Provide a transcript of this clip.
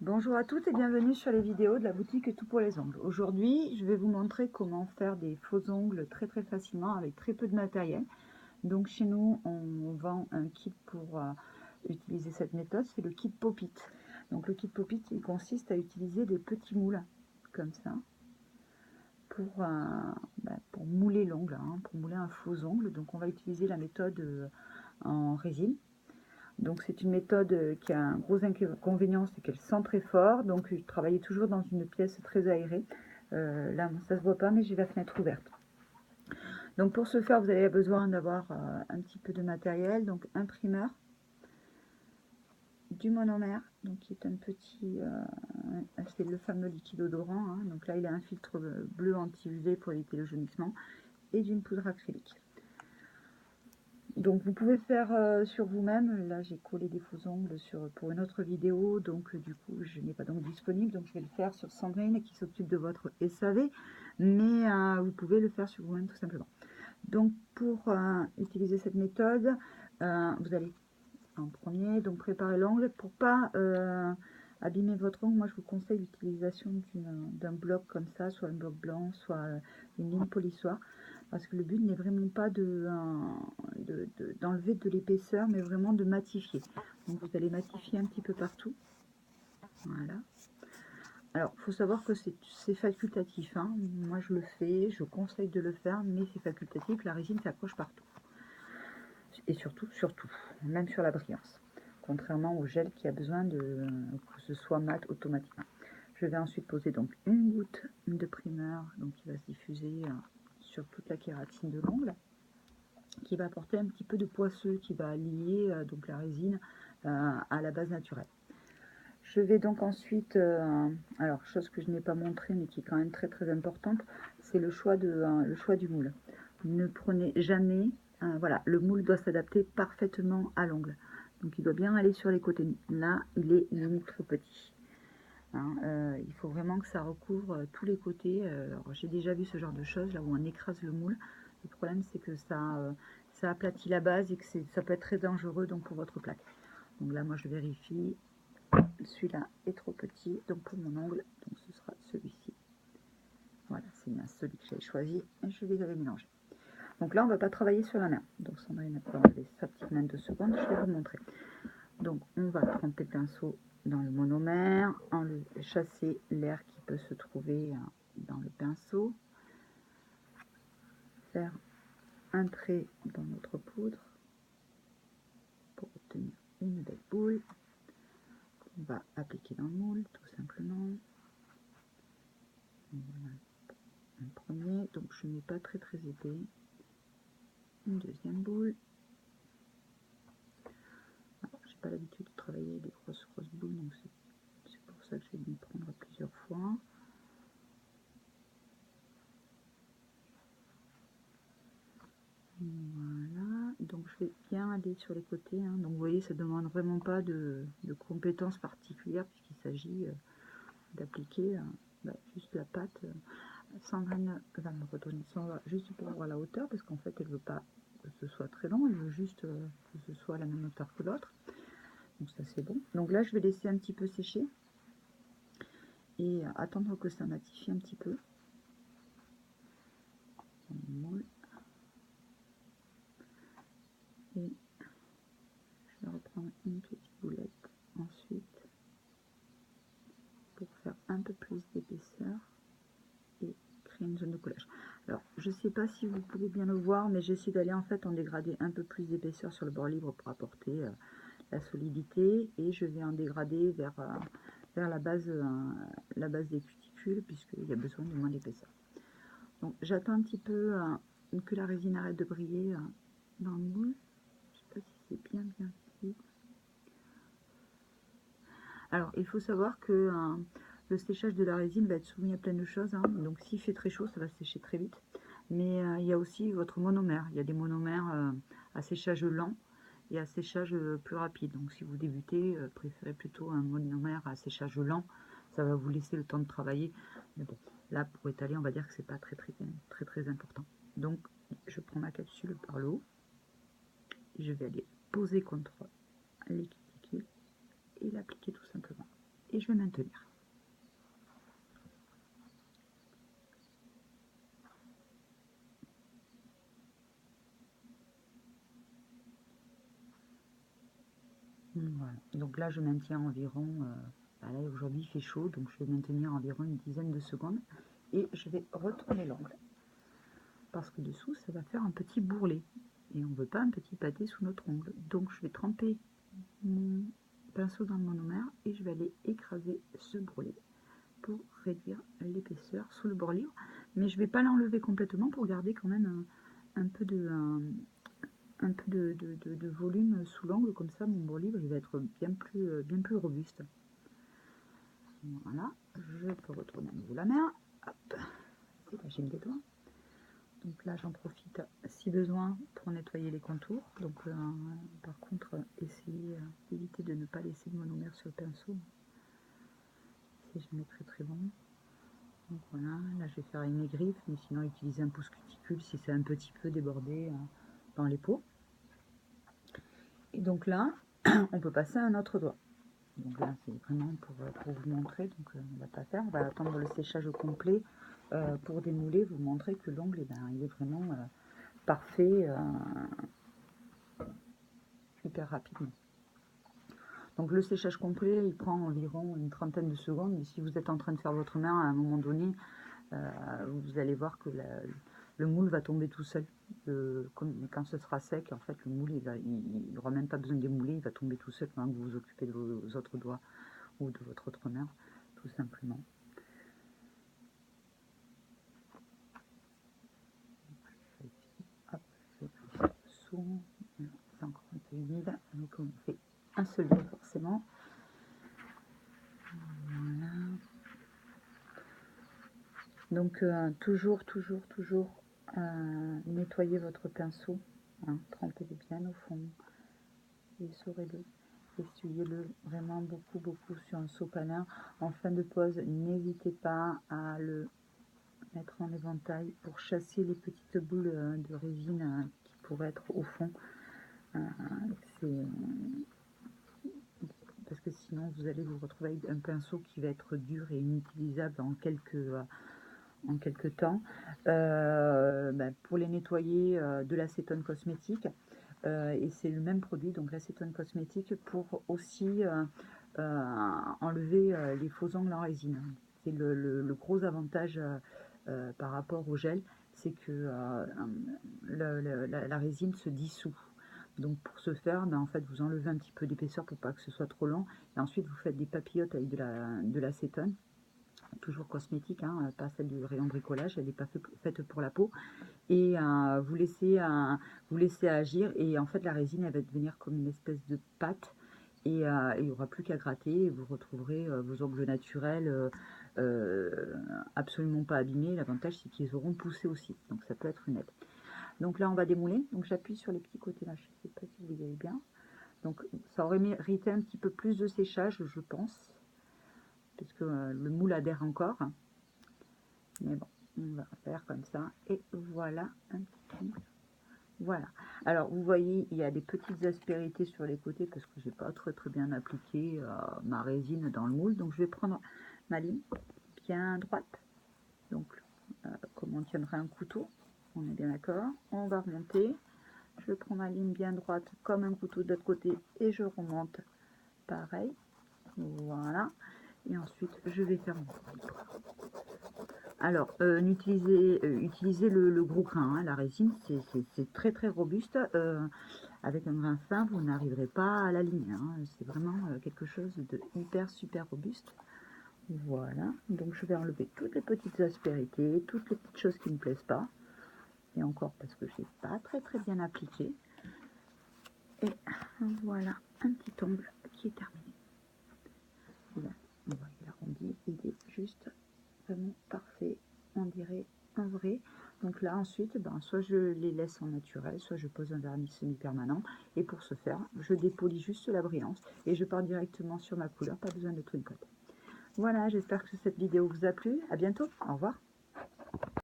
Bonjour à toutes et bienvenue sur les vidéos de la boutique Tout pour les ongles. Aujourd'hui, je vais vous montrer comment faire des faux ongles très facilement avec très peu de matériel. Donc chez nous, on vend un kit pour utiliser cette méthode, c'est le kit Pop-it. Donc le kit Pop-it, il consiste à utiliser des petits moules comme ça pour mouler l'ongle, pour mouler un faux ongle. Donc on va utiliser la méthode en résine. Donc c'est une méthode qui a un gros inconvénient, c'est qu'elle sent très fort. Donc je travaillais toujours dans une pièce très aérée. Là, ça se voit pas, mais j'ai la fenêtre ouverte. Donc pour ce faire, vous avez besoin d'avoir un petit peu de matériel. Donc un primeur, du monomère, donc qui est un petit, c'est le fameux liquide odorant. Donc là, il a un filtre bleu anti-UV pour éviter le jaunissement et d'une poudre acrylique. Donc vous pouvez faire sur vous-même. Là j'ai collé des faux ongles pour une autre vidéo, donc du coup je n'ai pas donc disponible, donc je vais le faire sur Sandrine qui s'occupe de votre SAV, mais vous pouvez le faire sur vous-même tout simplement. Donc pour utiliser cette méthode, vous allez en premier donc préparer l'ongle. Pour pas abîmer votre ongle, moi je vous conseille l'utilisation d'un bloc comme ça, soit un bloc blanc, soit une ligne polissoire. Parce que le but n'est vraiment pas d'enlever de l'épaisseur, mais vraiment de matifier. Donc vous allez matifier un petit peu partout. Voilà. Alors, il faut savoir que c'est facultatif. Moi, je le fais, je conseille de le faire, mais c'est facultatif. La résine s'accroche partout. Et surtout, même sur la brillance. Contrairement au gel qui a besoin que ce soit mat automatiquement. Je vais ensuite poser donc une goutte de primeur donc qui va se diffuser sur toute la kératine de l'ongle, qui va apporter un petit peu de poisseux, qui va lier donc la résine à la base naturelle. Je vais donc ensuite, alors chose que je n'ai pas montré mais qui est quand même très importante, c'est le choix du moule. Ne prenez jamais, voilà, le moule doit s'adapter parfaitement à l'ongle. Donc il doit bien aller sur les côtés. Là, il est limite trop petit. Il faut vraiment que ça recouvre tous les côtés. J'ai déjà vu ce genre de choses, là où on écrase le moule. Le problème, c'est que ça aplatit la base et que ça peut être très dangereux donc, pour votre plaque. Donc là, moi, je vérifie. Celui-là est trop petit, donc pour mon ongle, donc ce sera celui-ci. Voilà, c'est bien celui que j'ai choisi. Et je les avais mélangés. Donc là, on ne va pas travailler sur la main. Donc Sandrine peut enlever sa petite main 2 secondes, je vais vous montrer. Donc on va tremper le pinceau dans le monomère, chasser l'air qui peut se trouver dans le pinceau, faire un trait dans notre poudre pour obtenir une belle boule qu'on va appliquer dans le moule tout simplement. Voilà un premier, donc je ne mets pas très épais. Une deuxième boule. J'ai pas l'habitude de travailler des grosses boules, donc c'est pour ça que je vais m'y prendre plusieurs fois. Voilà, donc je vais bien aller sur les côtés. Donc vous voyez, ça ne demande vraiment pas de compétences particulières puisqu'il s'agit d'appliquer juste la pâte. Sandrine va me redonner ça juste pour voir la hauteur parce qu'en fait elle veut pas que ce soit très long, elle veut juste que ce soit à la même hauteur que l'autre. Donc ça c'est bon. Donc là je vais laisser un petit peu sécher et attendre que ça matifie un petit peu. Et je vais reprendre une petite boulette ensuite pour faire un peu plus d'épaisseur et créer une zone de collage. Alors je sais pas si vous pouvez bien le voir, mais j'essaie d'aller en fait en dégrader un peu plus d'épaisseur sur le bord libre pour apporter la solidité, et je vais en dégrader vers la base des cuticules puisqu'il y a besoin de moins d'épaisseur. Donc j'attends un petit peu que la résine arrête de briller dans le moule. Je sais pas si c'est bien fait. Alors il faut savoir que le séchage de la résine va être soumis à plein de choses. Donc s'il fait très chaud, ça va sécher très vite. Mais il y a aussi votre monomère. Il y a des monomères à séchage lent et à séchage plus rapide. Donc si vous débutez, préférez plutôt un monomère à séchage lent. Ça va vous laisser le temps de travailler. Mais bon, là pour étaler, on va dire que c'est pas très important. Donc je prends ma capsule par le haut. Je vais aller poser contre les cuticules et l'appliquer tout simplement. Et je vais maintenir. Voilà. Donc là, je maintiens environ, là aujourd'hui il fait chaud, donc je vais maintenir environ une dizaine de secondes et je vais retourner l'angle. Parce que dessous, ça va faire un petit bourrelet. Et on ne veut pas un petit pâté sous notre ongle. Donc je vais tremper mon pinceau dans le monomère et je vais aller écraser ce bourrelet pour réduire l'épaisseur sous le bord libre. Mais je ne vais pas l'enlever complètement pour garder quand même un peu de volume sous l'angle, comme ça mon bord libre il va être bien plus robuste. Voilà, je peux retourner à nouveau la main. Hop, dégager mes doigts. Donc là j'en profite si besoin pour nettoyer les contours. Donc par contre essayez d'éviter de ne pas laisser de monomère sur le pinceau. C'est jamais très bon. Donc voilà, là je vais faire une griffe, mais sinon utilisez un pouce cuticule si c'est un petit peu débordé dans les peaux. Et donc là, on peut passer à un autre doigt. Donc là, c'est vraiment pour vous montrer. Donc on va pas faire, on va attendre le séchage complet pour démouler, vous montrer que l'ongle, il est vraiment parfait, hyper rapidement. Donc le séchage complet, il prend environ une trentaine de secondes. Mais si vous êtes en train de faire votre main, à un moment donné, vous allez voir que le moule va tomber tout seul. Quand ce sera sec, en fait, le moule, il n'aura même pas besoin de démouler, il va tomber tout seul pendant que vous vous occupez de vos autres doigts ou de votre autre main, tout simplement. Hop, je vais sous, c'est encore un peu humide, donc on fait un seul doigt forcément. Voilà. Donc toujours nettoyer votre pinceau, hein, trempez-le bien au fond, essorez-le, essuyez-le vraiment beaucoup sur un sopalin. En fin de pose, n'hésitez pas à le mettre en éventail pour chasser les petites boules de résine qui pourraient être au fond. Parce que sinon vous allez vous retrouver avec un pinceau qui va être dur et inutilisable en quelques temps. Pour les nettoyer, de l'acétone cosmétique, et c'est le même produit, donc l'acétone cosmétique, pour aussi enlever les faux ongles en résine. C'est le gros avantage par rapport au gel, c'est que la résine se dissout. Donc pour ce faire, en fait, vous enlevez un petit peu d'épaisseur pour pas que ce soit trop long, et ensuite vous faites des papillotes avec de l'acétone, toujours cosmétique, hein, pas celle du rayon bricolage, elle n'est pas faite pour la peau, et vous laissez agir, et en fait la résine elle va devenir comme une espèce de pâte, et il n'y aura plus qu'à gratter, et vous retrouverez vos ongles naturels absolument pas abîmés. L'avantage c'est qu'ils auront poussé aussi, donc ça peut être une aide. Donc là on va démouler, donc j'appuie sur les petits côtés là, je ne sais pas si vous voyez bien. Donc ça aurait mérité un petit peu plus de séchage, je pense, parce que le moule adhère encore. Mais bon, on va faire comme ça. Et voilà un petit ongle. Voilà. Alors vous voyez, il y a des petites aspérités sur les côtés parce que j'ai pas très bien appliqué ma résine dans le moule. Donc je vais prendre ma ligne bien droite. Donc comme on tiendrait un couteau, on est bien d'accord. On va remonter. Je prends ma ligne bien droite comme un couteau de l'autre côté et je remonte pareil. Voilà. Et ensuite, je vais faire mon couteau. Alors, utilisez le gros grain, hein, la résine, c'est très robuste. Avec un grain fin, vous n'arriverez pas à l'aligner. Hein, c'est vraiment quelque chose de super robuste. Voilà, donc je vais enlever toutes les petites aspérités, toutes les petites choses qui ne me plaisent pas. Et encore parce que je n'ai pas très bien appliqué. Et voilà un petit ongle qui est terminé. Là, vous voyez l'arrondi, il est juste vraiment parfait, on dirait un vrai. Donc là ensuite, soit je les laisse en naturel, soit je pose un vernis semi-permanent. Et pour ce faire, je dépolis juste la brillance et je pars directement sur ma couleur, pas besoin de twinkle. Voilà, j'espère que cette vidéo vous a plu. À bientôt, au revoir.